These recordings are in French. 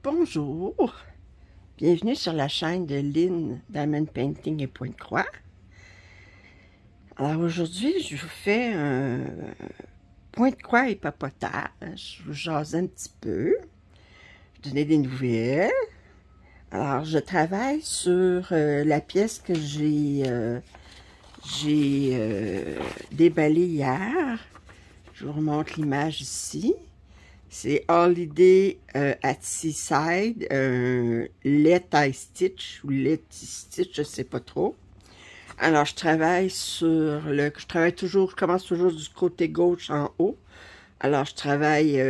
Bonjour, bienvenue sur la chaîne de Lynn Diamond Painting et Pointe-Croix. Alors aujourd'hui, je vous fais un Pointe-Croix et papotage. Je vous jase un petit peu, je donner des nouvelles. Alors, je travaille sur la pièce que j'ai déballée hier. Je vous remontre l'image ici. C'est Holiday at Seaside, Let I Stitch ou Let I Stitch, je sais pas trop. Alors, je travaille je commence toujours du côté gauche en haut. Alors, je travaille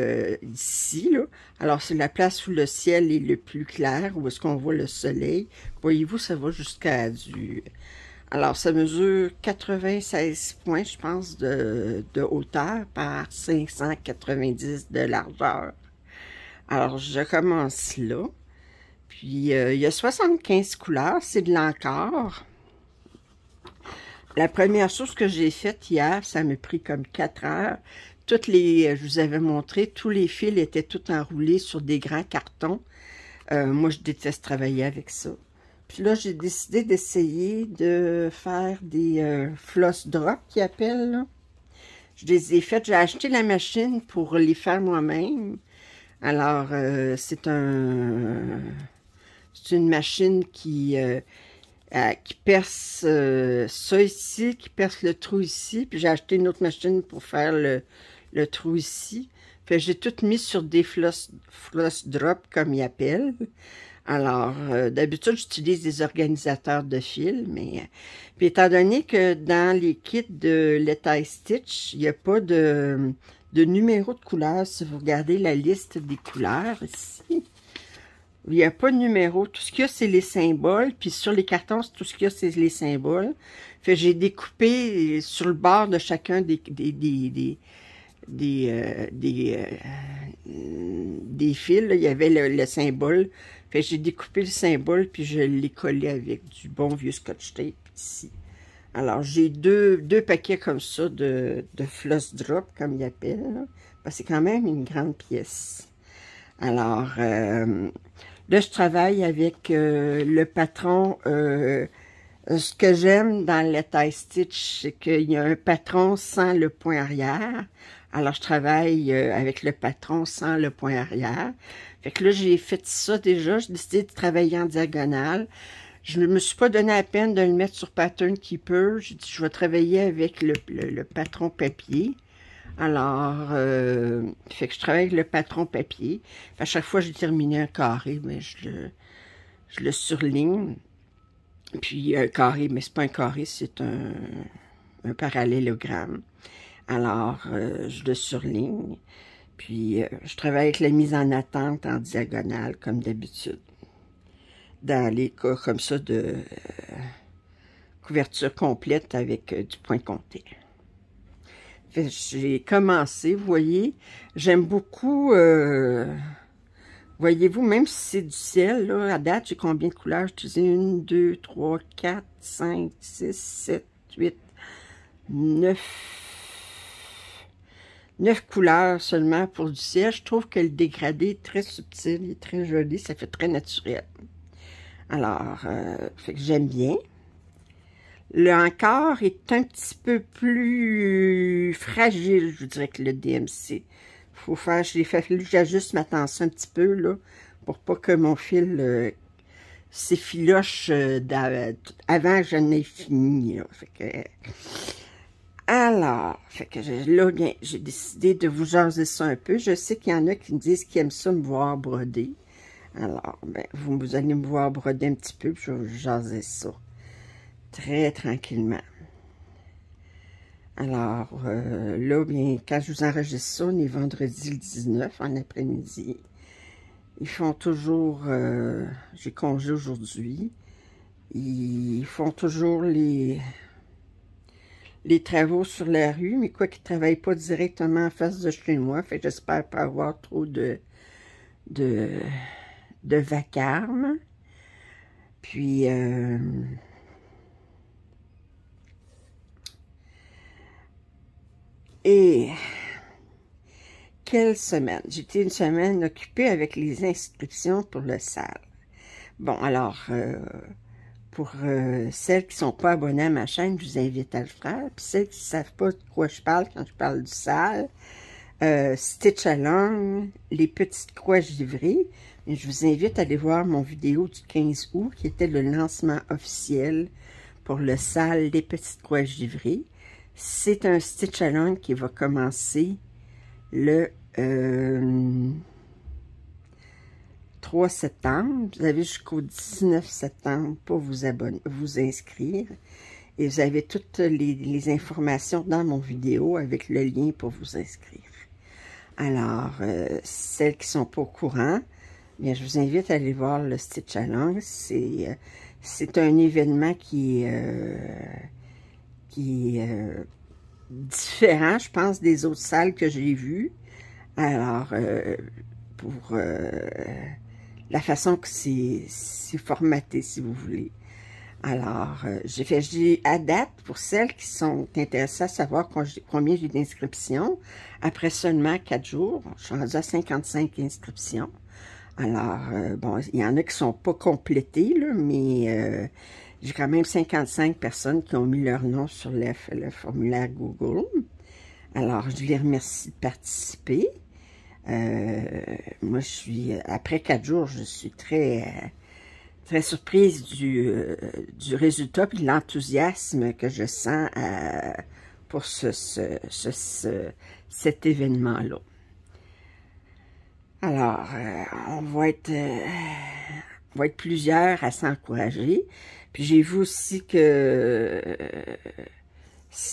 ici, là. Alors, c'est la place où le ciel est le plus clair, où est-ce qu'on voit le soleil. Voyez-vous, ça va jusqu'à du... Alors, ça mesure 96 points, je pense, de hauteur par 590 de largeur. Alors, je commence là. Puis, il y a 75 couleurs, c'est de l'encre. La première chose que j'ai faite hier, ça m'a pris comme 4 heures. Je vous avais montré, tous les fils étaient tout enroulés sur des grands cartons. Moi, je déteste travailler avec ça. Puis là, j'ai décidé d'essayer de faire des floss drop qu'ils appellent, là. Je les ai faites. J'ai acheté la machine pour les faire moi-même. Alors, c'est une machine qui perce ça ici, qui perce le trou ici. Puis j'ai acheté une autre machine pour faire le trou ici. Fait que j'ai tout mis sur des floss drop, comme ils appellent. Alors, d'habitude, j'utilise des organisateurs de fils, mais... puis étant donné que dans les kits de Let I Stitch, il n'y a pas de numéro de couleur. Si vous regardez la liste des couleurs ici, il n'y a pas de numéro. Tout ce qu'il y a, c'est les symboles. Puis sur les cartons, tout ce qu'il y a, c'est les symboles. Fait que j'ai découpé sur le bord de chacun des fils, là, il y avait le symbole. Fait que j'ai découpé le symbole, puis je l'ai collé avec du bon vieux scotch tape ici. Alors, j'ai deux paquets comme ça de floss drop, comme ils appellent. C'est quand même une grande pièce. Alors, là, je travaille avec le patron. Ce que j'aime dans le tie stitch, c'est qu'il y a un patron sans le point arrière. Alors, je travaille avec le patron sans le point arrière. Fait que là, j'ai fait ça déjà. J'ai décidé de travailler en diagonale. Je ne me suis pas donné la peine de le mettre sur Pattern Keeper. J'ai dit, je vais travailler avec le patron papier. Alors, fait que je travaille avec le patron papier. À chaque fois, j'ai terminé un carré, mais je le surligne. Puis un carré, mais c'est pas un carré, c'est un parallélogramme. Alors, je le surligne. Puis, je travaille avec la mise en attente en diagonale, comme d'habitude. Dans les cas comme ça de couverture complète avec du point compté. J'ai commencé, vous voyez, j'aime beaucoup, voyez-vous, même si c'est du ciel, là, à date, j'ai combien de couleurs? J'ai utilisé 1, 2, 3, 4, 5, 6, 7, 8, 9 couleurs seulement pour du ciel. Je trouve que le dégradé est très subtil, il est très joli, ça fait très naturel. Alors, fait que j'aime bien. Le encre est un petit peu plus fragile, je dirais, que le DMC. Faut faire, j'ajuste ma tension un petit peu, là, pour pas que mon fil s'effiloche avant que je n'ai fini, là. Fait que... Alors, là, bien, j'ai décidé de vous jaser ça un peu. Je sais qu'il y en a qui me disent qu'ils aiment ça me voir broder. Alors, ben, vous allez me voir broder un petit peu, puis je vais vous jaser ça. Très tranquillement. Alors, là, bien, quand je vous enregistre ça, on est vendredi le 19, en après-midi. Ils font toujours, j'ai congé aujourd'hui, ils font toujours les travaux sur la rue, mais quoi qu'ils ne travaillent pas directement en face de chez moi, fait que j'espère pas avoir trop de vacarme. Puis, et quelle semaine? J'étais une semaine occupée avec les inscriptions pour le SAL. Bon, alors, pour celles qui ne sont pas abonnées à ma chaîne, je vous invite à le faire. Puis celles qui ne savent pas de quoi je parle quand je parle du SAL, Stitch Along, les petites croix givrées. Et je vous invite à aller voir mon vidéo du 15 août, qui était le lancement officiel pour le SAL Les Petites Croix Givrées. C'est un Stitch Along qui va commencer le 3 septembre. Vous avez jusqu'au 19 septembre pour vous inscrire. Et vous avez toutes les informations dans mon vidéo avec le lien pour vous inscrire. Alors, celles qui ne sont pas au courant, bien, je vous invite à aller voir le Stitch Along. C'est un événement qui est différent, je pense, des autres salles que j'ai vues. Alors, pour la façon que c'est formaté, si vous voulez. Alors, j'ai à date, pour celles qui sont intéressées à savoir combien j'ai d'inscriptions, après seulement 4 jours, je suis rendue à 55 inscriptions. Alors, bon, il y en a qui ne sont pas complétées, là, mais j'ai quand même 55 personnes qui ont mis leur nom sur le formulaire Google. Alors, je les remercie de participer. Moi, après 4 jours, je suis très surprise du résultat et de l'enthousiasme que je sens pour cet événement-là. Alors, on va être plusieurs à s'encourager. Puis j'ai vu aussi que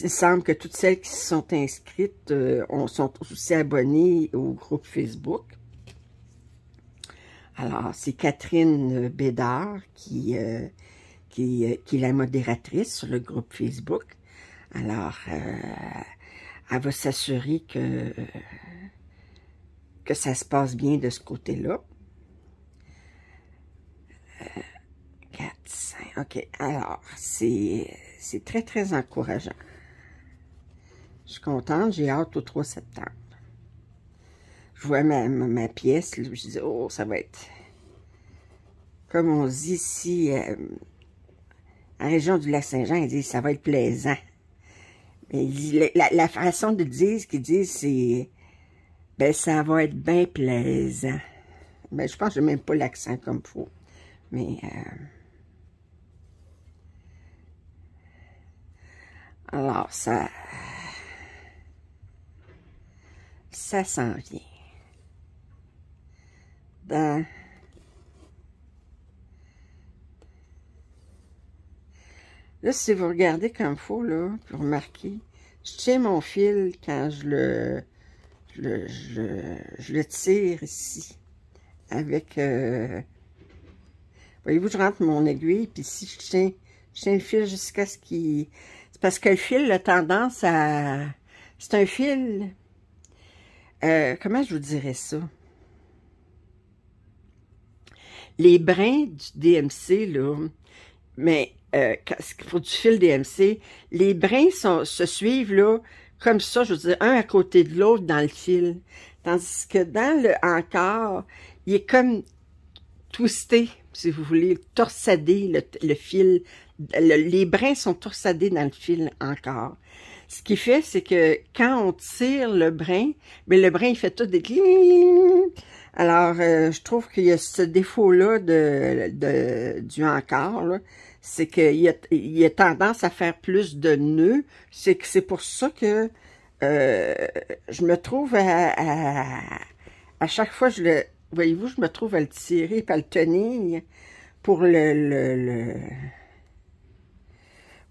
il semble que toutes celles qui se sont inscrites sont aussi abonnées au groupe Facebook. Alors, c'est Catherine Bédard qui est la modératrice sur le groupe Facebook. Alors, elle va s'assurer que ça se passe bien de ce côté-là. 4, 5, OK. Alors, c'est très, très encourageant. Je suis contente, j'ai hâte au 3 septembre. Je vois ma pièce, là, je dis, oh, ça va être, comme on dit ici, en région du Lac-Saint-Jean, ils disent, ça va être plaisant. Mais la façon de dire, ce qu'ils disent, c'est, ben, ça va être bien plaisant. Ben, je pense que je n'ai même pas l'accent comme il faut. Mais, alors, ça s'en vient. Là, si vous regardez comme il faut, là, vous remarquez, je tiens mon fil quand je le tire ici. Avec, voyez-vous, je rentre mon aiguille, puis ici, je tiens le fil jusqu'à ce qu'il... C'est parce que le fil a tendance à... C'est un fil... comment je vous dirais ça? Les brins du DMC, là, mais pour du fil DMC, les brins se suivent, là, comme ça, je veux dire, un à côté de l'autre dans le fil. Tandis que dans le encart, il est comme twisté, si vous voulez, torsadé, le fil. Les brins sont torsadés dans le fil encart. Ce qui fait, c'est que quand on tire le brin, mais le brin, il fait tout des... Alors, je trouve qu'il y a ce défaut-là du encart, là. C'est qu'il a tendance à faire plus de nœuds. C'est pour ça que je me trouve à chaque fois, voyez-vous, je me trouve à le tirer et à le tenir pour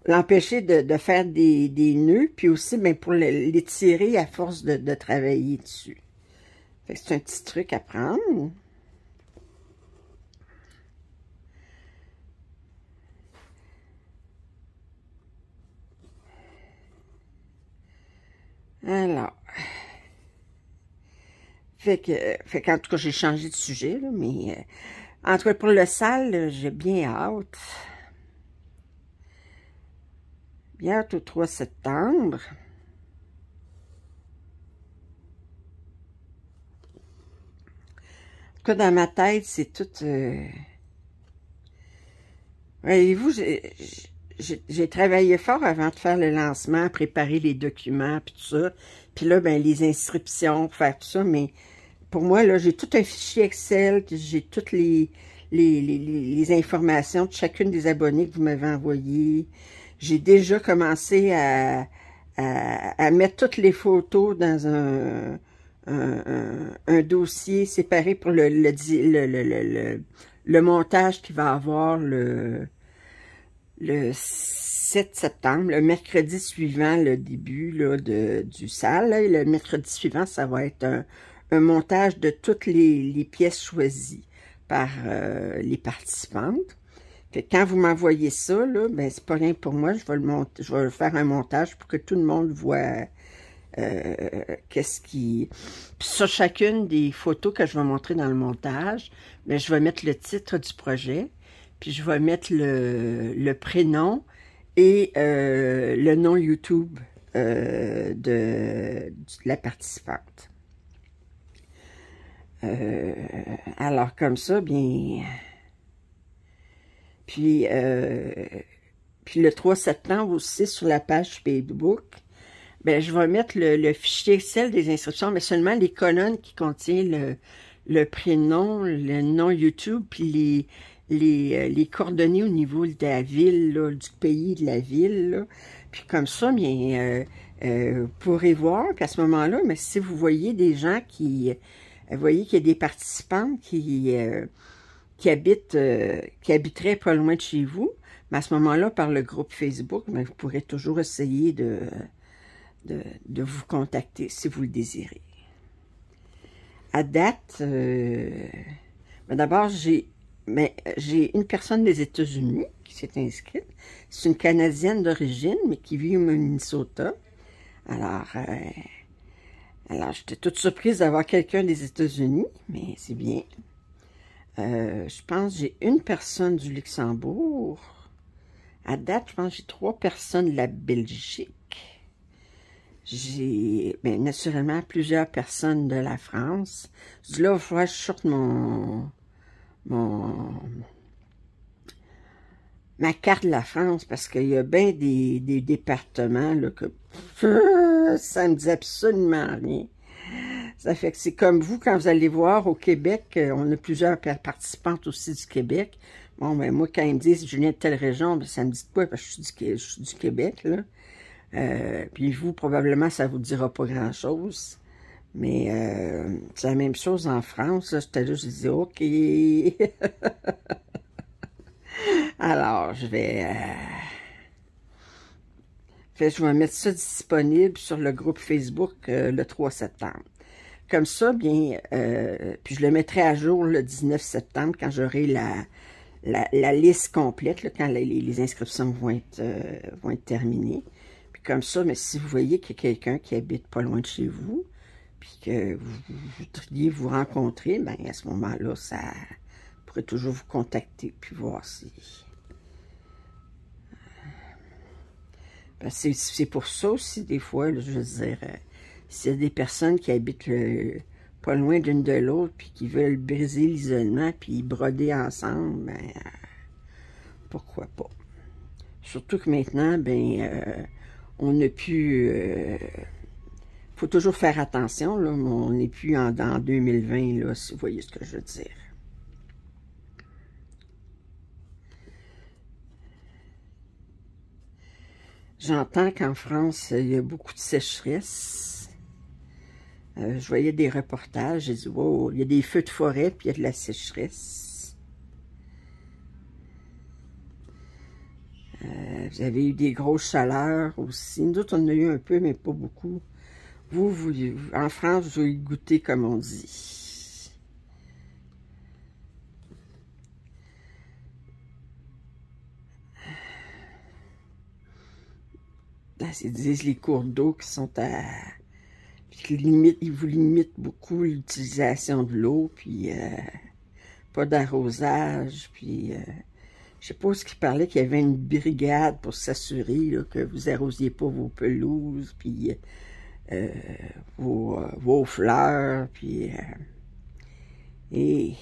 l'empêcher de faire des nœuds, puis aussi ben, pour les tirer à force de travailler dessus. C'est un petit truc à prendre. Alors, fait qu'en tout cas, j'ai changé de sujet, là, mais en tout cas, pour le SAL, j'ai bien hâte. Bien hâte au 3 septembre. cas, dans ma tête, c'est tout... Voyez-vous, j'ai travaillé fort avant de faire le lancement, préparer les documents, puis tout ça. Puis là, ben les inscriptions, faire tout ça. Mais pour moi, là, j'ai tout un fichier Excel, j'ai toutes les informations de chacune des abonnés que vous m'avez envoyées. J'ai déjà commencé à mettre toutes les photos dans un dossier séparé pour le montage qui va avoir le 7 septembre, le mercredi suivant le début là, du salle. Là, et le mercredi suivant, ça va être un montage de toutes les pièces choisies par les participantes. Fait que quand vous m'envoyez ça, là, ben c'est pas rien pour moi. Je vais faire un montage pour que tout le monde voit qu'est-ce qui... Puis sur chacune des photos que je vais montrer dans le montage, ben, je vais mettre le titre du projet, puis je vais mettre le prénom et le nom YouTube de la participante. Alors comme ça, bien... Puis le 3 septembre aussi, sur la page Facebook, ben, je vais mettre le fichier Excel des inscriptions, mais seulement les colonnes qui contiennent le prénom, le nom YouTube, puis les coordonnées au niveau de la ville, là, du pays, de la ville. Là. Puis comme ça, bien, vous pourrez voir qu'à ce moment-là, mais si vous voyez des gens qui... vous voyez qu'il y a des participants qui habiteraient pas loin de chez vous, mais à ce moment-là, par le groupe Facebook, mais vous pourrez toujours essayer de vous contacter si vous le désirez. À date, d'abord, j'ai une personne des États-Unis qui s'est inscrite. C'est une Canadienne d'origine, mais qui vit au Minnesota. Alors, j'étais toute surprise d'avoir quelqu'un des États-Unis, mais c'est bien. Je pense que j'ai une personne du Luxembourg. À date, je pense que j'ai 3 personnes de la Belgique. J'ai, bien, naturellement, plusieurs personnes de la France. Là, il va falloir que je sorte ma carte de la France, parce qu'il y a bien des départements là, que ça me dit absolument rien. Ça fait que c'est comme vous, quand vous allez voir au Québec, on a plusieurs participantes aussi du Québec. Bon, ben moi, quand ils me disent « je viens de telle région », ben, ça me dit quoi? Parce que je suis du Québec, là. Puis vous, probablement, ça vous dira pas grand-chose. Mais c'est la même chose en France. J'étais là, je disais « OK ». Alors, je vais mettre ça disponible sur le groupe Facebook le 3 septembre. Comme ça, bien, puis je le mettrai à jour le 19 septembre quand j'aurai la liste complète, là, quand les inscriptions vont être terminées. Puis comme ça, mais si vous voyez qu'il y a quelqu'un qui habite pas loin de chez vous, puis que vous voudriez vous rencontrer, bien, à ce moment-là, ça pourrait toujours vous contacter, puis voir si... C'est pour ça aussi, des fois, là, je veux dire, s'il y a des personnes qui habitent pas loin l'une de l'autre, puis qui veulent briser l'isolement, puis broder ensemble, ben, pourquoi pas. Surtout que maintenant, ben, on n'a plus... faut toujours faire attention, là, mais on n'est plus dans 2020, là, si vous voyez ce que je veux dire. J'entends qu'en France, il y a beaucoup de sécheresse. Je voyais des reportages, j'ai dit, wow, il y a des feux de forêt, puis il y a de la sécheresse. Vous avez eu des grosses chaleurs aussi. Nous autres, on en a eu un peu, mais pas beaucoup. Vous en France, vous avez goûté, comme on dit. Là, ils disent les cours d'eau qui sont à... Ils vous limitent beaucoup l'utilisation de l'eau, puis pas d'arrosage, puis je sais pas ce qu'il parlait, qu'il y avait une brigade pour s'assurer que vous arrosiez pas vos pelouses, puis vos fleurs, puis Et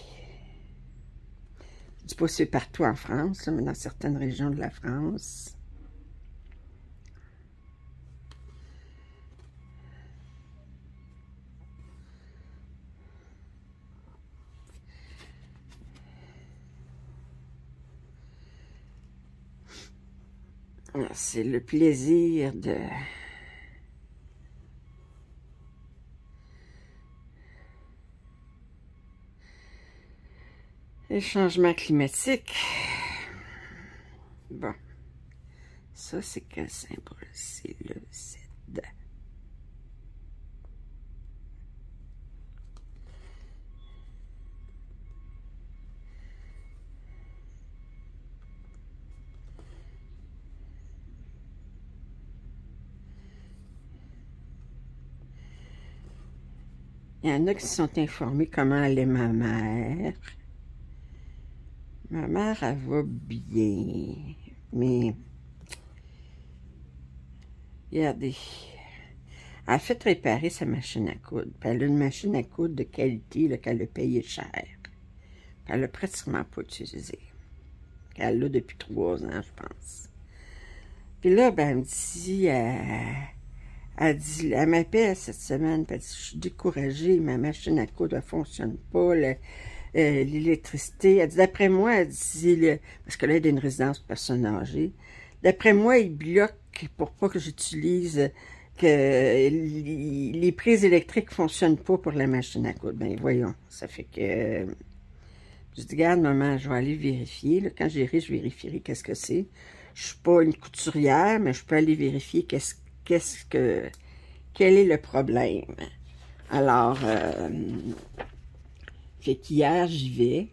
je ne dis pas que c'est partout en France, là, mais dans certaines régions de la France. C'est le plaisir de... les changements climatiques. Bon. Ça, c'est quel symbole? C'est le Z. Il y en a qui sont informés comment allait ma mère. Ma mère, elle va bien. Mais, regardez, elle a fait réparer sa machine à coudre. Puis elle a une machine à coudre de qualité qu'elle a payé cher. Puis elle l'a pratiquement pas utilisée. Elle l'a depuis 3 ans, je pense. Puis là, ben, elle me dit... elle m'appelle cette semaine, elle dit, je suis découragée, ma machine à coudre ne fonctionne pas, l'électricité. Elle dit, d'après moi, elle dit, parce que là, elle est une résidence pour personnes âgées, d'après moi, il bloque pour pas que j'utilise, que les prises électriques ne fonctionnent pas pour la machine à coudre. Ben voyons, ça fait que... je dis, regarde, maman, je vais aller vérifier. Là, quand j'irai, je vérifierai qu'est-ce que c'est. Je suis pas une couturière, mais je peux aller vérifier quel est le problème. Alors, fait qu'hier, j'y vais.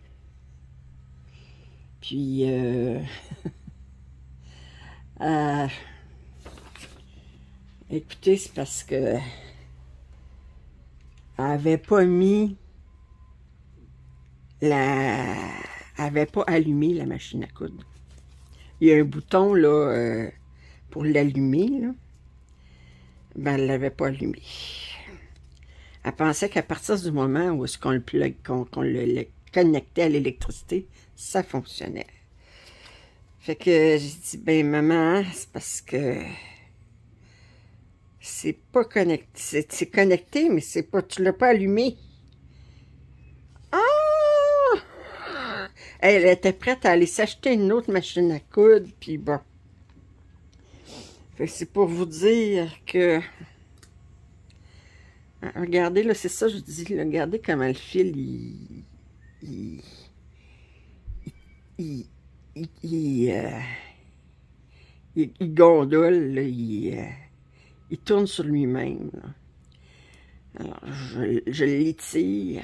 Puis, écoutez, c'est parce que elle avait pas mis elle avait pas allumé la machine à coudre. Il y a un bouton, là, pour l'allumer, là. Ben, elle l'avait pas allumé. Elle pensait qu'à partir du moment où est-ce qu'on le connectait à l'électricité, ça fonctionnait. Fait que j'ai dit, ben maman, c'est parce que c'est pas connecté. C'est connecté, mais c'est pas, tu l'as pas allumé. Ah! Elle était prête à aller s'acheter une autre machine à coudre, puis bon. Fait que c'est pour vous dire que... regardez, là, c'est ça, je dis, là, regardez comment le fil, il gondole, là, il tourne sur lui-même. Alors, je l'étire.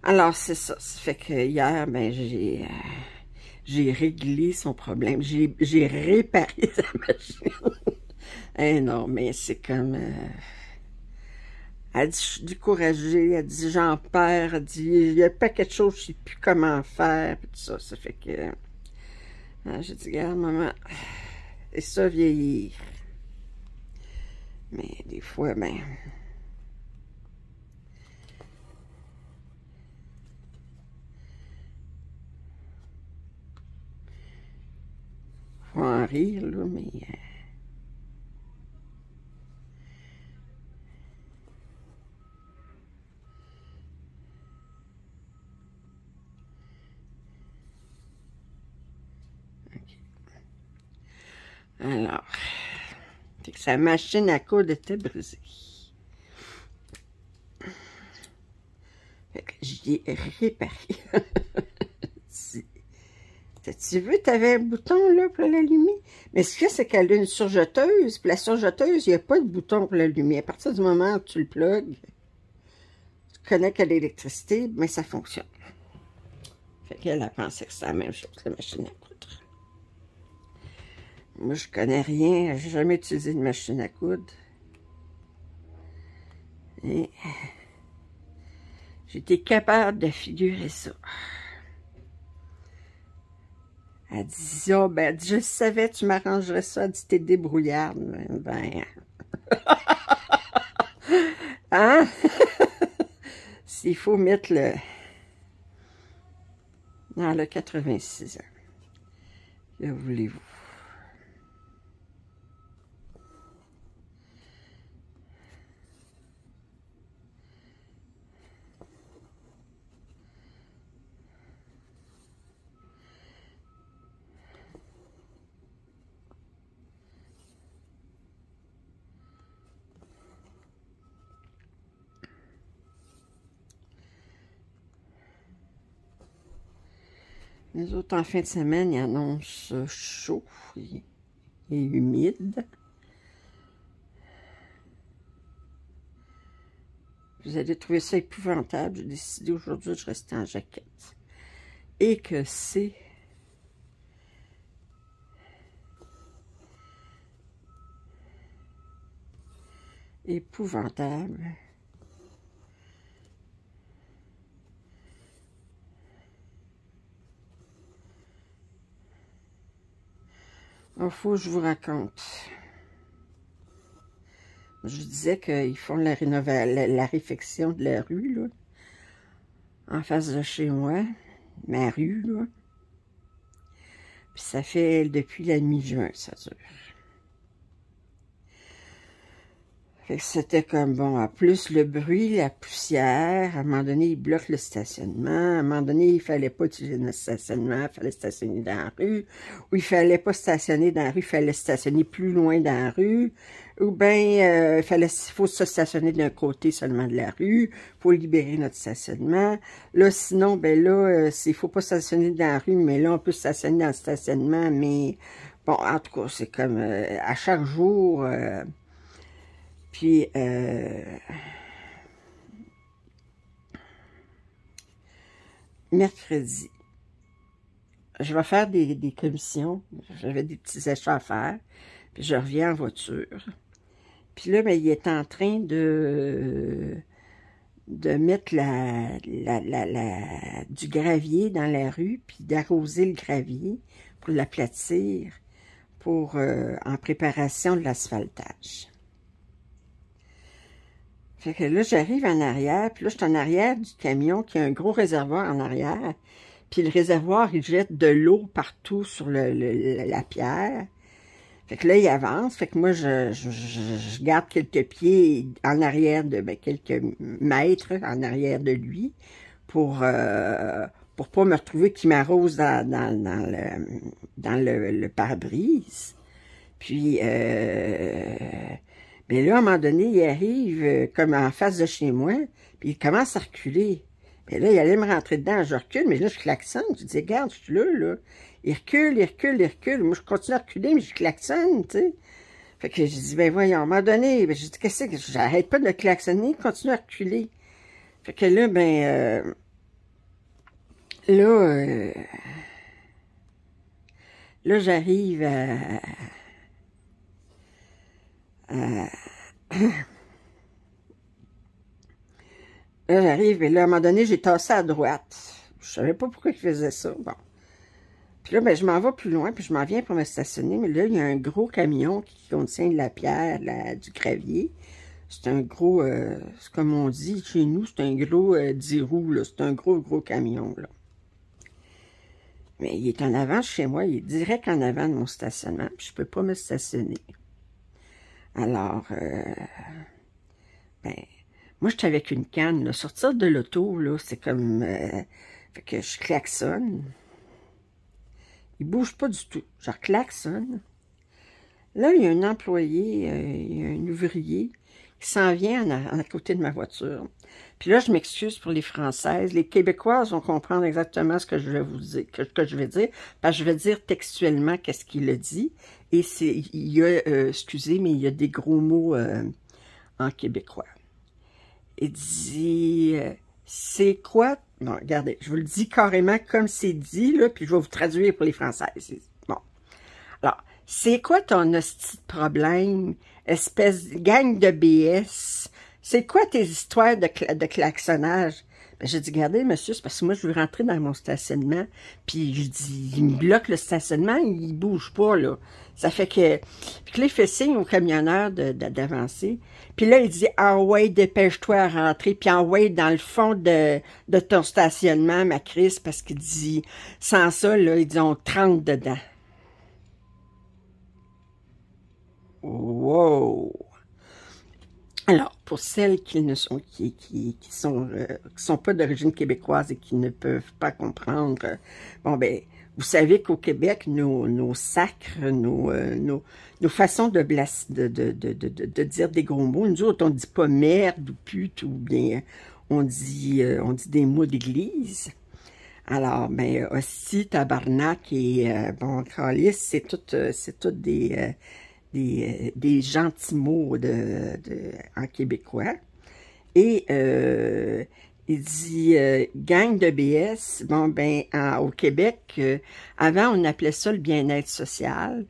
Alors, c'est ça. Ça fait que hier, ben, j'ai réglé son problème. J'ai réparé sa machine. Eh non, mais c'est comme... elle dit, je suis découragée. Elle dit, j'en perds. Elle dit, il n'y a pas quelque chose, je ne sais plus comment faire. Puis tout ça, ça fait que... j'ai dit, regarde, maman, c'est ça, vieillir. Mais des fois, ben... faut en rire, là, mais... Alors, c'est que sa machine à coudre était brisée. Fait que j'y ai réparé. Tu veux, tu avais un bouton là pour l'allumer. Mais ce qu'il y a, c'est qu'elle a une surjeteuse. Puis la surjeteuse, il n'y a pas de bouton pour l'allumer. À partir du moment où tu le plugues, tu connectes à l'électricité, mais ça fonctionne. Fait qu'elle a pensé que c'était la même chose que la machine à coudre. Moi, je connais rien. J'ai jamais utilisé une machine à coudre. Et j'étais capable de figurer ça. Elle dit, oh, ben, elle dit, je savais, tu m'arrangerais ça. Elle dit, t'es débrouillarde. Ben, hein? s'il faut mettre le... dans le 86 ans. Que voulez-vous? Les autres, en fin de semaine, ils annoncent chaud et humide. Vous allez trouver ça épouvantable. J'ai décidé aujourd'hui de rester en jaquette. Et que c'est épouvantable. Il faut que je vous raconte. Je disais qu'ils font la réfection de la rue, là, en face de chez moi, ma rue, là. Puis ça fait depuis la mi-juin, ça dure. Fait que c'était comme, bon, en plus le bruit, la poussière, à un moment donné, ils bloquent le stationnement, à un moment donné, il fallait pas utiliser le stationnement, il fallait stationner dans la rue, ou il fallait pas stationner dans la rue, il fallait stationner plus loin dans la rue, ou bien, faut se stationner d'un côté seulement de la rue, pour libérer notre stationnement. Là, sinon, ben là, faut pas stationner dans la rue, mais là, on peut stationner dans le stationnement, mais, bon, en tout cas, c'est comme, à chaque jour... Puis, mercredi, je vais faire des commissions. J'avais des petits achats à faire. Puis, je reviens en voiture. Puis là, ben, il est en train de mettre du gravier dans la rue, puis d'arroser le gravier pour l'aplatir, en préparation de l'asphaltage. Fait que là, j'arrive en arrière, puis là, je suis en arrière du camion qui a un gros réservoir en arrière. Puis le réservoir, il jette de l'eau partout sur la pierre. Fait que là, il avance. Fait que moi, je garde quelques pieds en arrière quelques mètres en arrière de lui pour pas me retrouver qu'il m'arrose dans le pare-brise. Puis, mais là, à un moment donné, il arrive comme en face de chez moi, puis il commence à reculer. Mais là, il allait me rentrer dedans, je recule, mais là, je klaxonne. Je dis, regarde, je suis là. Il recule, il recule, il recule. Moi, je continue à reculer, mais je klaxonne, tu sais. Fait que j'ai dit, ben voyons, à un moment donné, ben, j'ai dit, qu'est-ce que j'arrête pas de klaxonner, il continue à reculer. Fait que là, ben, là, j'arrive là, j'arrive, et là, à un moment donné, j'ai tassé à droite. Je savais pas pourquoi il faisait ça. Bon. Puis là, ben, je m'en vais plus loin, puis je m'en viens pour me stationner. Mais là, il y a un gros camion qui contient de la pierre, du gravier. C'est un gros, c'est comme on dit chez nous, c'est un gros 10 roues, là. C'est un gros camion, là. Mais il est en avant de chez moi, il est direct en avant de mon stationnement, puis je peux pas me stationner. Alors, ben, moi, j'étais avec une canne, là. Sortir de l'auto, là, c'est comme... fait que je klaxonne. Il bouge pas du tout. Je klaxonne. Là, il y a un employé, il y a un ouvrier qui s'en vient à côté de ma voiture. Puis là, je m'excuse pour les Françaises. Les Québécoises vont comprendre exactement ce que je vais vous dire, que je vais dire, parce que je vais dire textuellement qu'est-ce qu'il a dit. Et il y a, excusez, mais il y a des gros mots en québécois. Il dit, c'est quoi? Bon, regardez, je vous le dis carrément comme c'est dit, là, puis je vais vous traduire pour les Françaises. Bon. Alors, c'est quoi ton hostie de problème, espèce de gang de BS? C'est quoi tes histoires de klaxonnage? Ben, j'ai dit, regardez, monsieur, c'est parce que moi, je veux rentrer dans mon stationnement. Puis, je dis, il me bloque le stationnement, il bouge pas, là. Ça fait que... Puis là, il fait signe au camionneur d'avancer. Puis là, il dit, ah ouais, dépêche-toi à rentrer. Puis ah ouais, dans le fond de ton stationnement, ma Chris, parce qu'il dit, sans ça, là, ils dit, on te rentre dedans. Wow! Alors, pour celles qui ne sont qui sont pas d'origine québécoise et qui ne peuvent pas comprendre, bon ben, vous savez qu'au Québec, nos sacres, nos façons de dire des gros mots, nous autres, on dit pas merde ou pute ou bien on dit des mots d'église. Alors, ben, hostie, tabarnak et bon, calice, c'est tout des gentils mots en québécois. Et il dit gang de BS. Bon, ben, au Québec, avant, on appelait ça le bien-être social.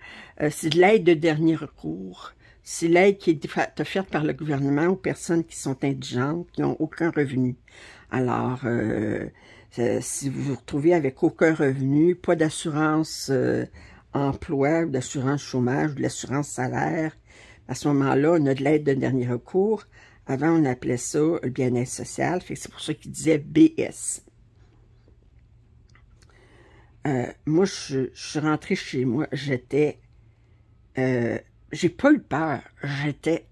C'est de l'aide de dernier recours. C'est l'aide qui est offerte par le gouvernement aux personnes qui sont indigentes, qui n'ont aucun revenu. Alors, si vous vous retrouvez avec aucun revenu, pas d'assurance emploi, d'assurance chômage, de l'assurance salaire, à ce moment-là, on a de l'aide de dernier recours. Avant, on appelait ça le bien-être social. C'est pour ça qu'il disait BS. Moi, je suis rentrée chez moi. J'étais... j'ai pas eu peur. J'étais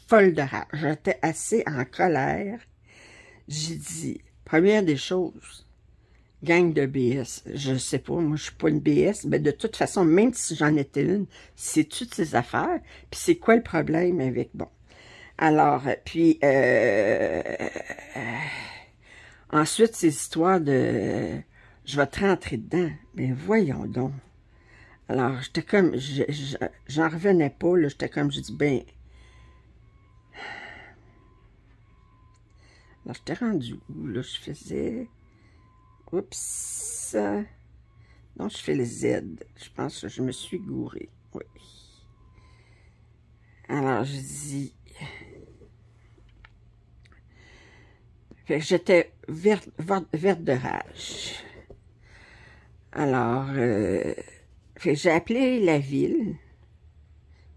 folle de rage. J'étais assez en colère. J'ai dit, première des choses, gang de BS, je sais pas, moi je suis pas une BS, mais de toute façon, même si j'en étais une, c'est toutes ces affaires, puis c'est quoi le problème avec, bon, alors, puis, ensuite, ces histoires de, je vais te rentrer dedans, mais voyons donc, alors, j'étais comme, j'en revenais pas, là, j'étais comme, j'ai dit, ben, alors, j'étais rendue où, là, je faisais... Oups! Non, je fais le Z. Je pense que je me suis gourée. Oui. Alors, je dis... Fait que j'étais verte de rage. Alors, j'ai appelé la ville.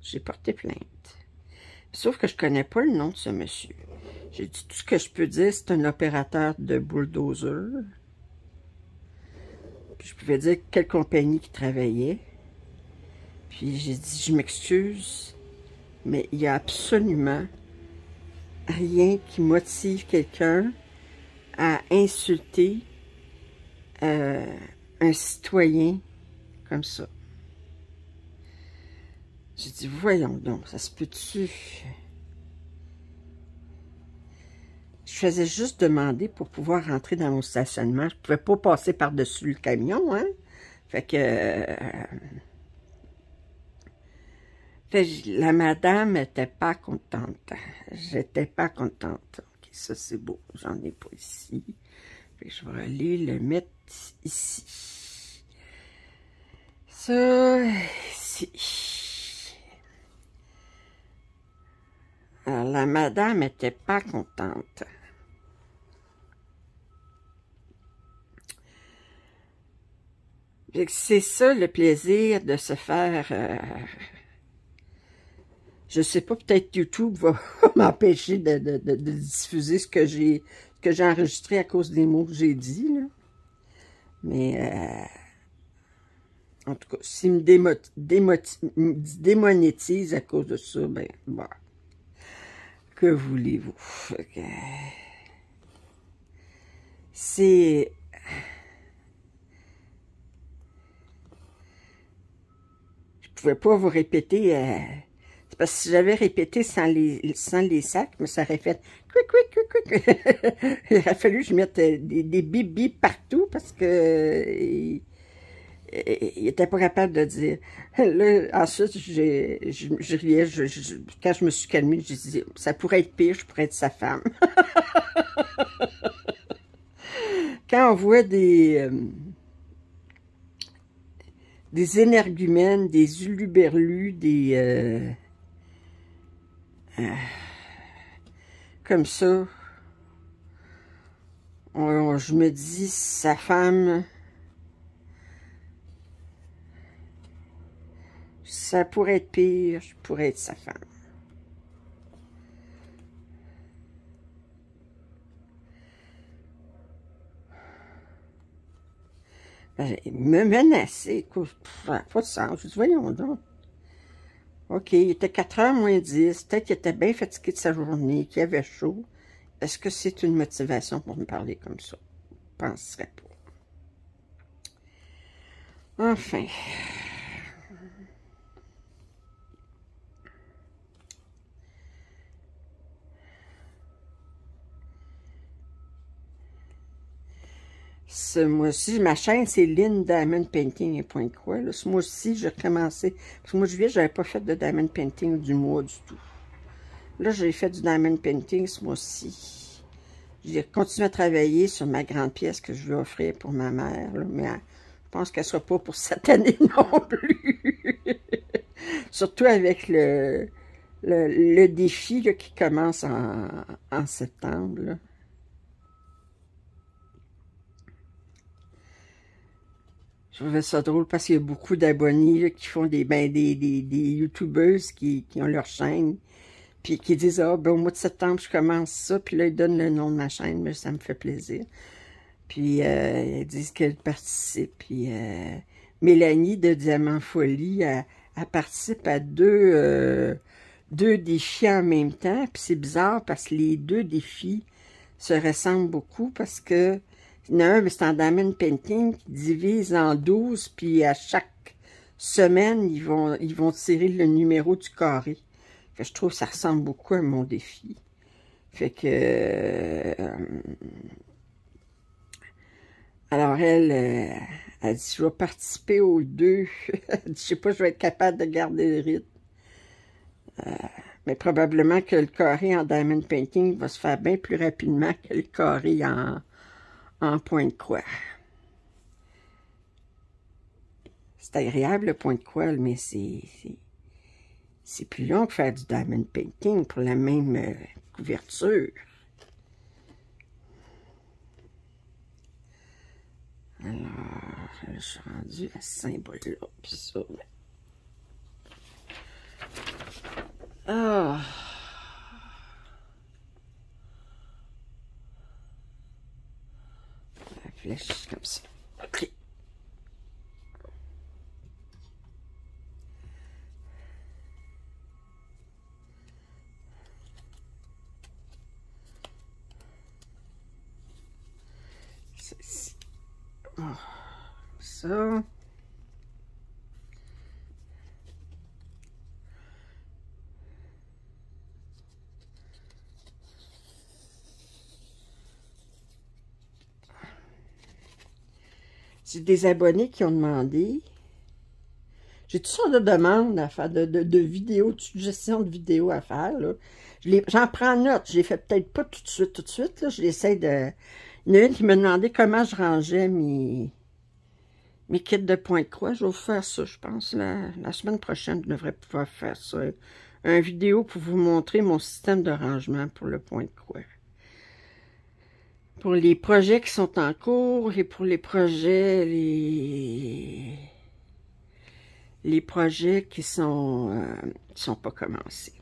J'ai porté plainte. Sauf que je connais pas le nom de ce monsieur. J'ai dit, tout ce que je peux dire, c'est un opérateur de bulldozer. Puis je pouvais dire quelle compagnie qui travaillait. Puis j'ai dit, je m'excuse, mais il n'y a absolument rien qui motive quelqu'un à insulter un citoyen comme ça. J'ai dit, voyons donc, ça se peut-tu? Je faisais juste demander pour pouvoir rentrer dans mon stationnement. Je ne pouvais pas passer par-dessus le camion, hein? Fait que... la madame n'était pas contente. J'étais pas contente. Ok, ça c'est beau. J'en ai pas ici. Fait que je vais aller le mettre ici. Ça, ici. Alors, la madame n'était pas contente. C'est ça le plaisir de se faire... je sais pas, peut-être YouTube va m'empêcher de diffuser ce que j'ai enregistré à cause des mots que j'ai dit, là. Mais, en tout cas, s'il me démonétise à cause de ça, ben, bon. Que voulez-vous? C'est... Je pouvais pas vous répéter... C'est parce que si j'avais répété sans les sacs, mais ça aurait fait... Il aurait fallu que je mette des bip partout parce que... il était pas capable de dire. Là, ensuite, je riais. Quand je me suis calmée, j'ai dit, ça pourrait être pire, je pourrais être sa femme. Quand on voit des énergumènes, des huluberlus, des... comme ça, je me dis, sa femme, ça pourrait être pire, je pourrais être sa femme. Me menacer, écoute, ça n'a pas de sens. Je dis, voyons donc. OK, il était 4h moins 10, peut-être qu'il était bien fatigué de sa journée, qu'il avait chaud. Est-ce que c'est une motivation pour me parler comme ça? Je ne penserais pas. Enfin. Ce mois-ci, ma chaîne, c'est Lynn Diamond Painting et Pointe-Croix. Ce mois-ci, j'ai recommencé. Parce que moi, juillet, je n'avais pas fait de Diamond Painting du mois du tout. Là, j'ai fait du Diamond Painting ce mois-ci. J'ai continué à travailler sur ma grande pièce que je vais offrir pour ma mère. Là, mais je pense qu'elle ne sera pas pour cette année non plus. Surtout avec le défi là, qui commence en septembre. Là. Je trouvais ça drôle parce qu'il y a beaucoup d'abonnés qui font des youtubeuses qui ont leur chaîne. Puis qui disent, ah, ben au mois de septembre, je commence ça. Puis là, ils donnent le nom de ma chaîne, mais ça me fait plaisir. Puis ils disent qu'elle participe. Puis Mélanie de Diamant Folie, elle participe à deux défis en même temps. Puis c'est bizarre parce que les deux défis se ressemblent beaucoup parce que il y en a un, c'est en Diamond Painting qui divise en 12, puis à chaque semaine, ils vont tirer le numéro du carré. Fait que je trouve que ça ressemble beaucoup à mon défi. Fait que... alors, elle dit, je vais participer aux deux. Elle dit, je sais pas, je vais être capable de garder le rythme. Mais probablement que le carré en Diamond Painting va se faire bien plus rapidement que le carré en Pointe-Croix. C'est agréable le Pointe-Croix, mais c'est plus long que faire du Diamond Painting pour la même couverture. Alors, je suis rendue à ce symbole-là, puis ça. Ah! La flèche comme ça. OK. Ceci. Oh, ça. C'est des abonnés qui ont demandé. J'ai toutes sortes de demandes à faire, de vidéos, de suggestions de vidéos à faire. J'en prends note. Je les fais peut-être pas tout de suite. Là. Je l'essaie de... Il y en a une qui me demandait comment je rangeais mes kits de Pointe-Croix. Je vais vous faire ça, je pense. La semaine prochaine, je devrais pouvoir faire ça. Une vidéo pour vous montrer mon système de rangement pour le Pointe-Croix. Pour les projets qui sont en cours et pour les projets, les projets qui sont pas commencés.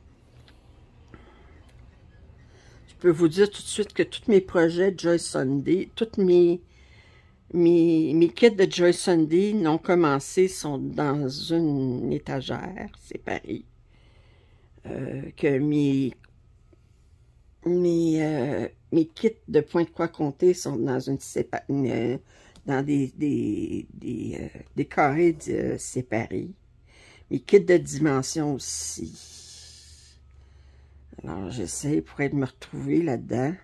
Je peux vous dire tout de suite que tous mes projets de Joy Sunday, tous mes kits de Joy Sunday non commencés sont dans une étagère séparée. Que mes kits de Pointe-Croix comptés sont dans dans des carrés séparés. Mes kits de dimension aussi. Alors, j'essaie pour être me retrouver là-dedans.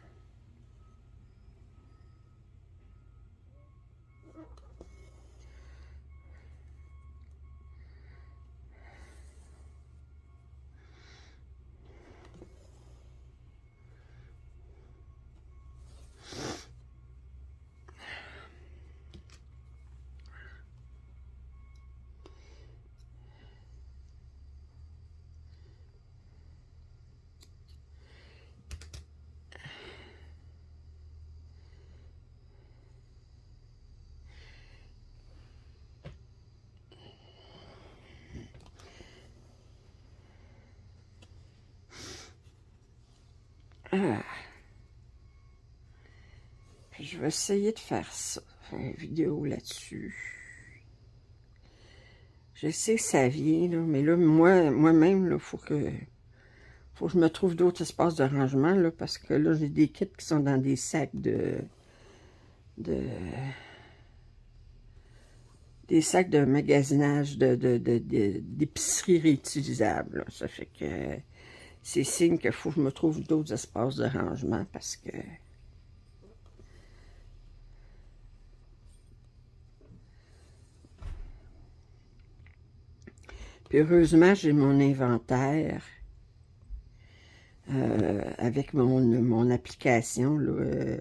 Ah. Je vais essayer de faire ça, faire une vidéo là-dessus. Je sais que ça vient, là, mais là, moi-même, il faut que je me trouve d'autres espaces de rangement, là, parce que là, j'ai des kits qui sont dans des sacs des sacs de magasinage d'épicerie réutilisables, là. Ça fait que c'est signe qu'il faut que je me trouve d'autres espaces de rangement, parce que puis heureusement, j'ai mon inventaire avec mon application, là,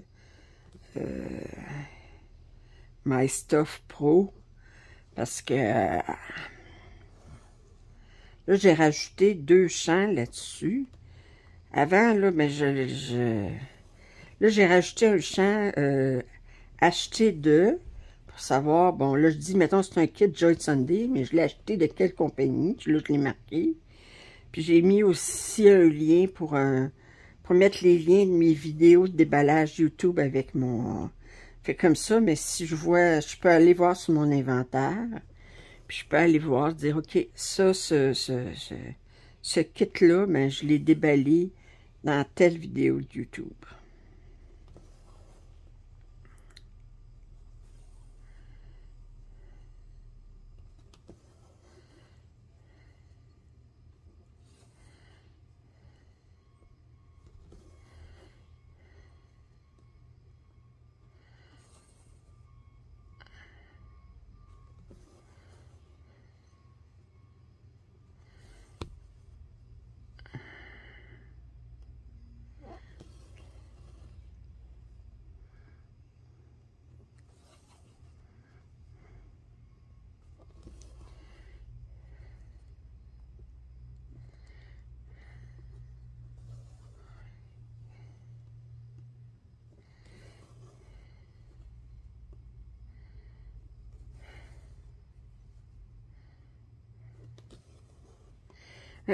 My Stuff Pro, parce que là, j'ai rajouté 2 champs là-dessus. Avant, là, mais là, j'ai rajouté un champ acheté de, pour savoir, bon, là, je dis, mettons, c'est un kit Joy Sunday, mais je l'ai acheté de quelle compagnie? Là, je l'ai marqué. Puis j'ai mis aussi un lien pour mettre les liens de mes vidéos de déballage YouTube avec mon... Fait comme ça, mais si je vois, je peux aller voir sur mon inventaire, puis je peux aller voir, dire, OK, ça, ce kit-là, ben, je l'ai déballé dans telle vidéo de YouTube.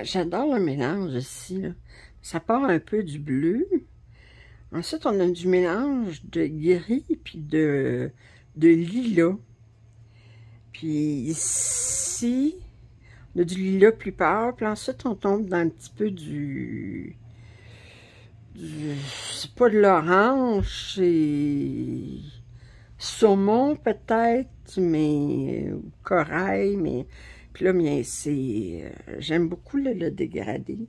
J'adore le mélange ici, là. Ça part un peu du bleu. Ensuite, on a du mélange de gris puis de lilas. Puis ici, on a du lilas plus pâle. Puis ensuite, on tombe dans un petit peu c'est pas de l'orange, c'est saumon peut-être, mais corail, mais... Puis là, bien, c'est... j'aime beaucoup le dégradé.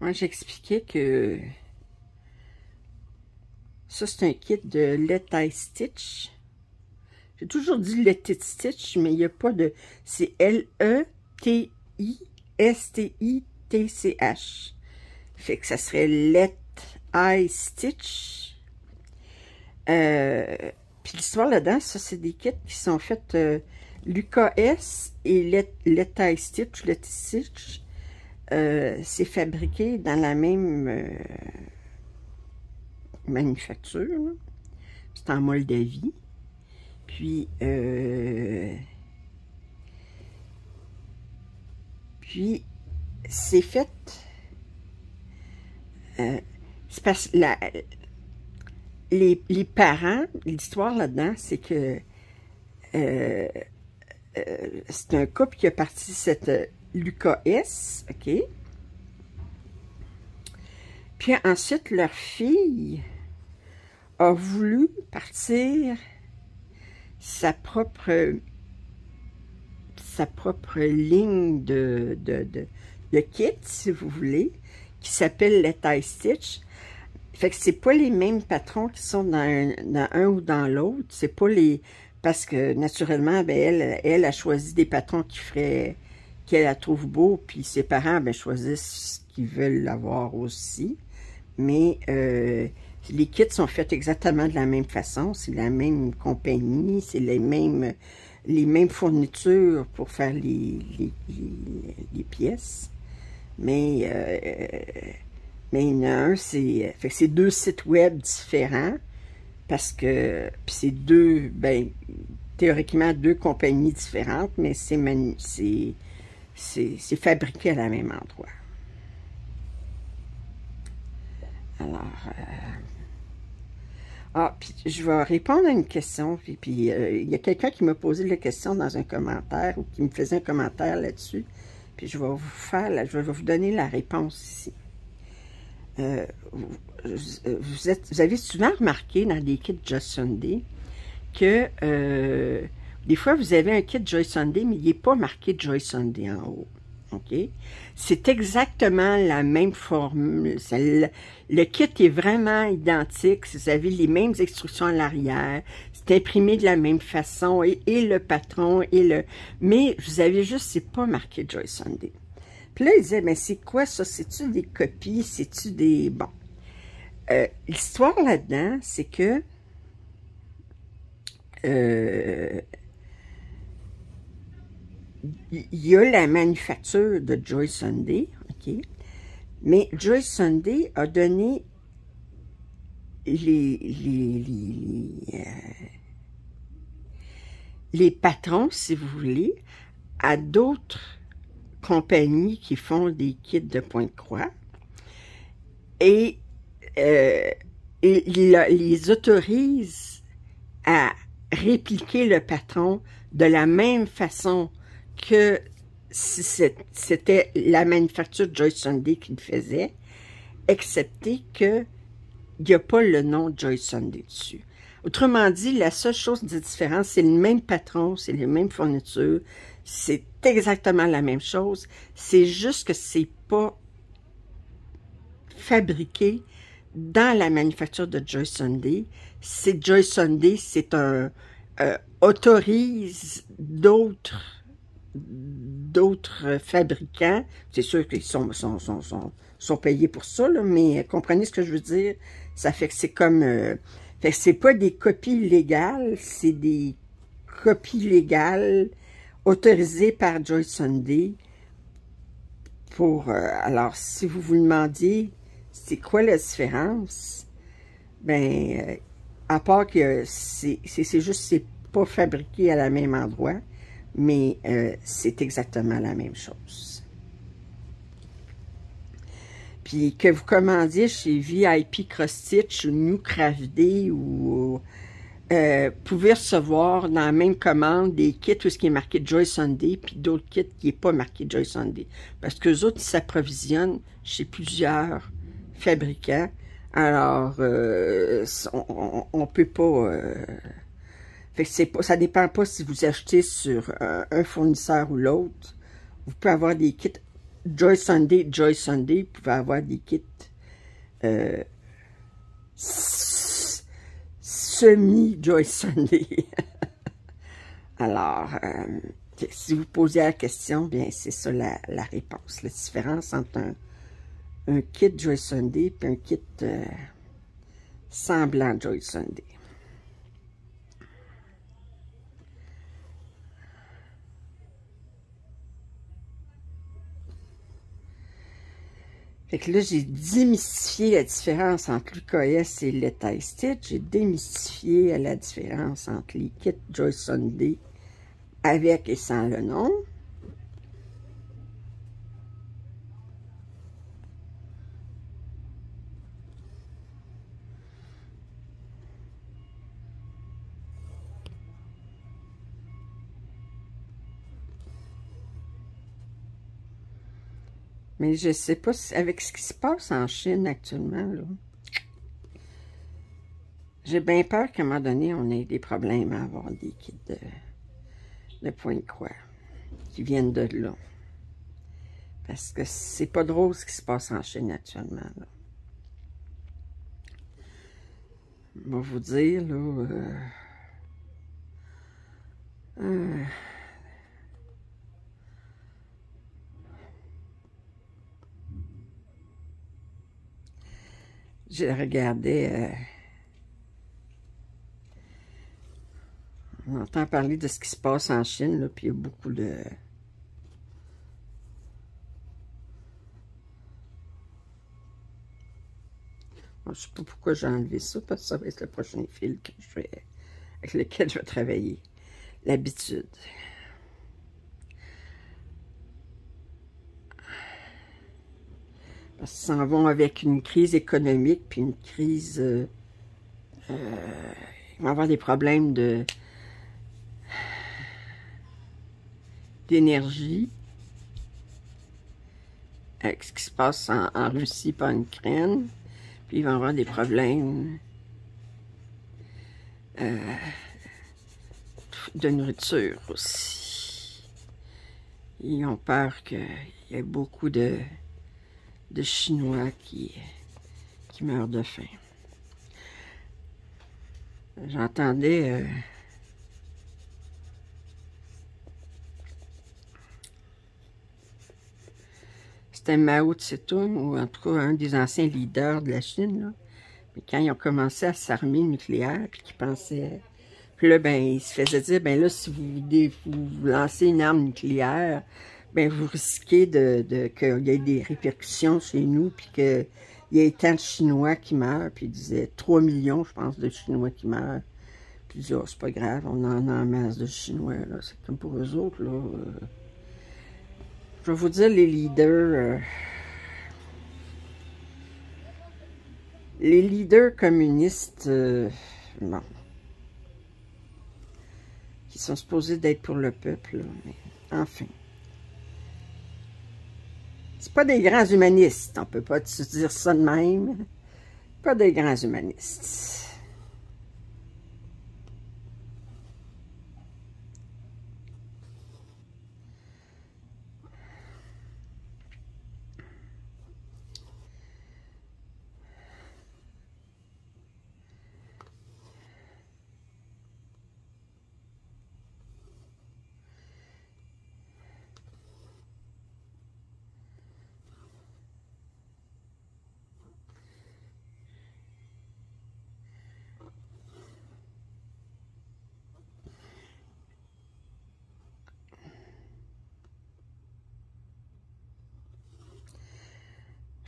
Moi, j'expliquais que ça, c'est un kit de Let I Stitch. J'ai toujours dit Let It Stitch, mais il n'y a pas de... C'est L-E-T-I-S-T-I-T-C-H. Fait que ça serait Let I Stitch. Puis l'histoire là-dedans, ça, c'est des kits qui sont faits l'UKS et Let I Stitch, Let It Stitch. C'est fabriqué dans la même manufacture. C'est en Moldavie. Puis c'est fait... c'est parce que les parents, l'histoire là-dedans, c'est que c'est un couple qui a parti cette l'UKS, OK? Puis ensuite, leur fille a voulu partir sa propre ligne de kit, si vous voulez, qui s'appelle Let I Stitch. Fait que c'est pas les mêmes patrons qui sont dans un ou dans l'autre. C'est pas les... Parce que, naturellement, ben, elle a choisi des patrons qu'elle trouve beaux, puis ses parents, ben, choisissent ce qu'ils veulent avoir aussi. Mais les kits sont faits exactement de la même façon. C'est la même compagnie, c'est les mêmes les mêmes fournitures pour faire les pièces. Mais il y en a un, c'est deux sites web différents, parce que c'est deux, ben, théoriquement deux compagnies différentes, mais c'est fabriqué à la même endroit. Alors, puis je vais répondre à une question, puis il y a quelqu'un qui m'a posé la question dans un commentaire, ou qui me faisait un commentaire là-dessus, puis je vais vous donner la réponse ici. Vous avez souvent remarqué dans des kits Joy Sunday que des fois vous avez un kit Joy Sunday, mais il n'est pas marqué Joy Sunday en haut. OK? C'est exactement la même formule. Le kit est vraiment identique. Vous avez les mêmes instructions à l'arrière. C'est imprimé de la même façon. Et le patron, mais vous avez juste, c'est pas marqué Joy Sunday. Puis là, il disait, mais c'est quoi ça? C'est-tu des copies? C'est-tu des... Bon. L'histoire là-dedans, c'est que il y a la manufacture de Joy Sunday, OK? Mais Joy Sunday a donné les patrons, si vous voulez, à d'autres compagnies qui font des kits de Pointe-Croix, et il les autorise à répliquer le patron de la même façon que si c'était la manufacture Joy Sunday qui le faisait, excepté qu'il n'y a pas le nom Joy Sunday dessus. Autrement dit, la seule chose de différence, c'est le même patron, c'est les mêmes fournitures, c'est exactement la même chose, c'est juste que c'est pas fabriqué dans la manufacture de Joy Sunday. C'est Joy Sunday, c'est un autorise d'autres fabricants. C'est sûr qu'ils sont payés pour ça, là, mais comprenez ce que je veux dire? Ça fait que c'est comme... fait que c'est pas des copies légales, c'est des copies légales autorisées par Joy Sunday pour... alors, si vous vous demandiez c'est quoi la différence, ben, à part que c'est juste, c'est pas fabriqué à la même endroit, mais c'est exactement la même chose. Puis que vous commandiez chez VIP Cross Stitch ou New Craft Day, ou pouvez recevoir dans la même commande des kits où ce qui est marqué Joy Sunday, puis d'autres kits qui n'est pas marqué Joy Sunday. Parce qu'eux autres, ils s'approvisionnent chez plusieurs fabricants. Alors, on peut pas... fait que c'est pas, ça dépend pas si vous achetez sur un fournisseur ou l'autre. Vous pouvez avoir des kits Joy Sunday. Vous pouvez avoir des kits semi-Joy Sunday. Alors, si vous posez la question, bien, c'est ça la réponse. La différence entre un kit Joy Sunday et un kit semblant Joy Sunday. Fait que là, j'ai démystifié la différence entre l'UKS et le tie stitch. J'ai démystifié la différence entre les kits Joy Sunday avec et sans le nom. Mais je ne sais pas si, avec ce qui se passe en Chine actuellement, là, j'ai bien peur qu'à un moment donné, on ait des problèmes à avoir des kits de Pointe-Croix qui viennent de là. Parce que c'est pas drôle ce qui se passe en Chine actuellement, là. Je vais vous dire, là... je regardais... non, entend parler de ce qui se passe en Chine, là, puis il y a beaucoup de... Je ne sais pas pourquoi j'ai enlevé ça, parce que ça va être le prochain fil que je vais, avec lequel je vais travailler. L'habitude. Parce qu'ils s'en vont avec une crise économique, puis une crise... ils vont avoir des problèmes d'énergie avec ce qui se passe en Russie et en Ukraine. Puis ils vont avoir des problèmes de nourriture aussi. Ils ont peur qu'il y ait beaucoup de Chinois qui meurent de faim. J'entendais... c'était Mao Tse-tung, ou en tout cas un des anciens leaders de la Chine, là. Mais quand ils ont commencé à s'armer nucléaire, puis qu'ils pensaient... Puis là, ben, ils se faisaient dire, ben là, si vous lancez une arme nucléaire, ben vous risquez qu'il y ait des répercussions chez nous, puis qu'il y ait tant de Chinois qui meurent. Puis ils disaient 3 millions, je pense, de Chinois qui meurent. Puis ils disaient, oh, c'est pas grave, on en a en masse de Chinois, là. C'est comme pour eux autres, là. Je vais vous dire, les leaders communistes, bon, qui sont supposés d'être pour le peuple, là, mais enfin. C'est pas des grands humanistes, on peut pas se dire ça de même. Pas des grands humanistes.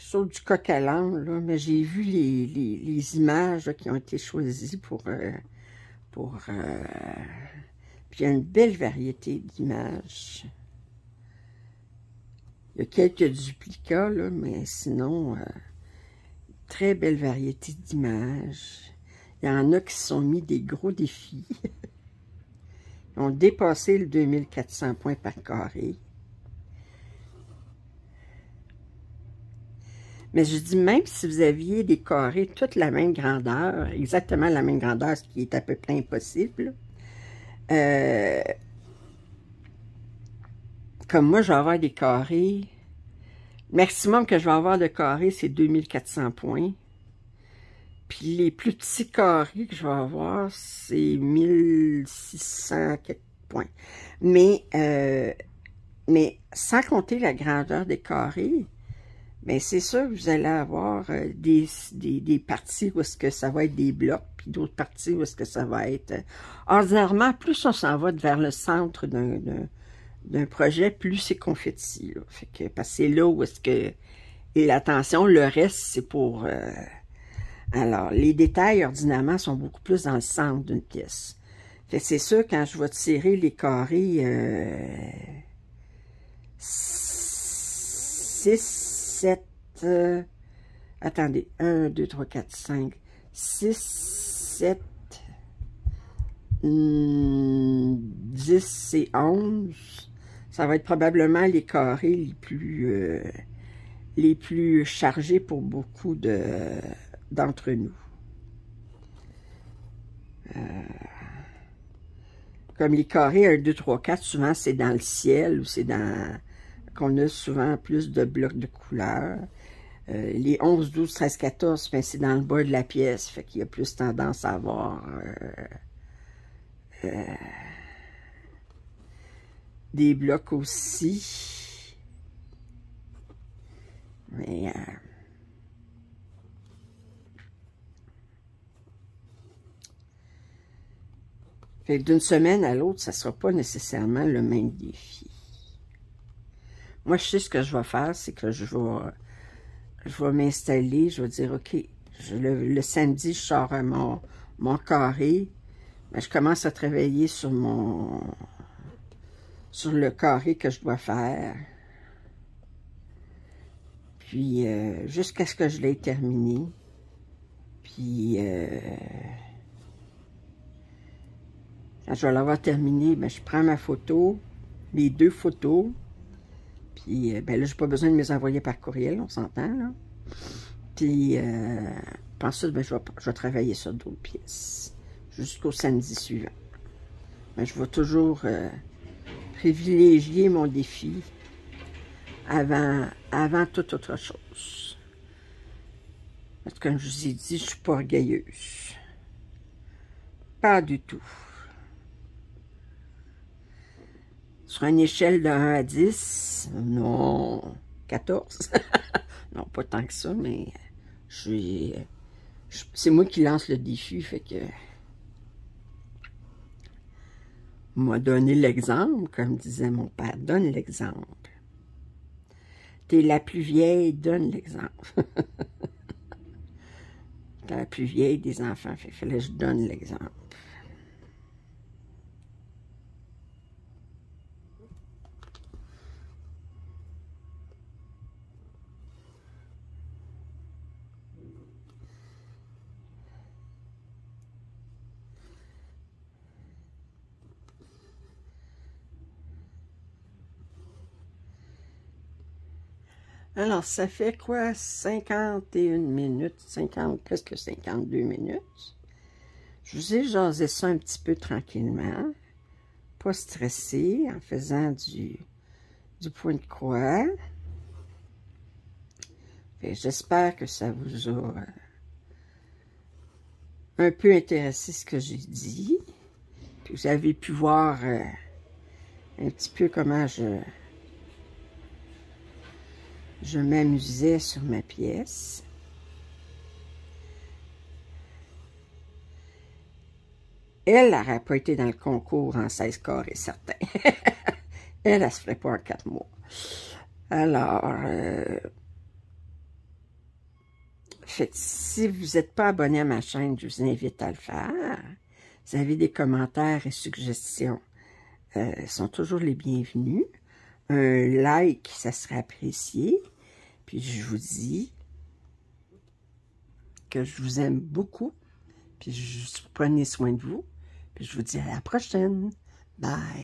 Je saute du coq à l'âne, là, mais j'ai vu les images là, qui ont été choisies pour puis il y a une belle variété d'images. Il y a quelques duplicats, là, mais sinon, très belle variété d'images. Il y en a qui se sont mis des gros défis. Ils ont dépassé le 2400 points par carré. Mais je dis, même si vous aviez des carrés toute la même grandeur, exactement la même grandeur, ce qui est à peu près impossible, comme moi, je vais avoir des carrés, le maximum que je vais avoir de carrés, c'est 2400 points. Puis les plus petits carrés que je vais avoir, c'est 1600 quelques points. Mais sans compter la grandeur des carrés, mais c'est sûr que vous allez avoir des parties où est-ce que ça va être des blocs, puis d'autres parties où est-ce que ça va être... ordinairement, plus on s'en va vers le centre d'un projet, plus c'est confetti. Là. Fait que, parce que c'est là où est-ce que... Et l'attention, le reste, c'est pour... alors, les détails, ordinairement, sont beaucoup plus dans le centre d'une pièce. Fait que c'est sûr, quand je vais tirer les carrés... 6... 7, attendez, 1, 2, 3, 4, 5, 6, 7, 10 et 11. Ça va être probablement les carrés les plus chargés pour beaucoup d'entre nous. Comme les carrés 1, 2, 3, 4, souvent c'est dans le ciel ou c'est dans... qu'on a souvent plus de blocs de couleurs. Les 11, 12, 13, 14, ben, c'est dans le bas de la pièce, fait qu'il y a plus tendance à avoir des blocs aussi. Mais Fait que d'une semaine à l'autre, ça ne sera pas nécessairement le même défi. Moi, je sais ce que je vais faire, c'est que je vais m'installer, je vais dire, OK, le samedi, je sors à mon carré, ben, je commence à travailler sur le carré que je dois faire. Puis, jusqu'à ce que je l'ai terminé. Puis, quand je vais l'avoir terminé, ben, je prends ma photo, les 2 photos. Puis, ben là, j'ai pas besoin de me les envoyer par courriel, on s'entend, là. Puis, ensuite, ben, je vais travailler sur d'autres pièces. Jusqu'au samedi suivant. Ben, je vais toujours privilégier mon défi avant toute autre chose. Parce que, comme je vous ai dit, je ne suis pas orgueilleuse. Pas du tout. Sur une échelle de 1 à 10, non, 14. Non, pas tant que ça, mais c'est moi qui lance le défi, fait que m'a donné l'exemple, comme disait mon père, donne l'exemple. T'es la plus vieille, donne l'exemple. T'es la plus vieille des enfants, fait fallait que je donne l'exemple. Alors, ça fait quoi? 51 minutes, presque 52 minutes. Je vous ai jasé ça un petit peu tranquillement, pas stressé, en faisant du point de croix. J'espère que ça vous a un peu intéressé ce que j'ai dit. Puis vous avez pu voir un petit peu comment je m'amusais sur ma pièce. Elle n'aurait pas été dans le concours en 16 carrés, certain. Elle se ferait pas en 4 mois. Alors, si vous n'êtes pas abonné à ma chaîne, je vous invite à le faire. Vous avez des commentaires et suggestions. Sont toujours les bienvenus. Un like, ça serait apprécié. Puis je vous dis que je vous aime beaucoup. Puis prenez soin de vous. Puis je vous dis à la prochaine. Bye.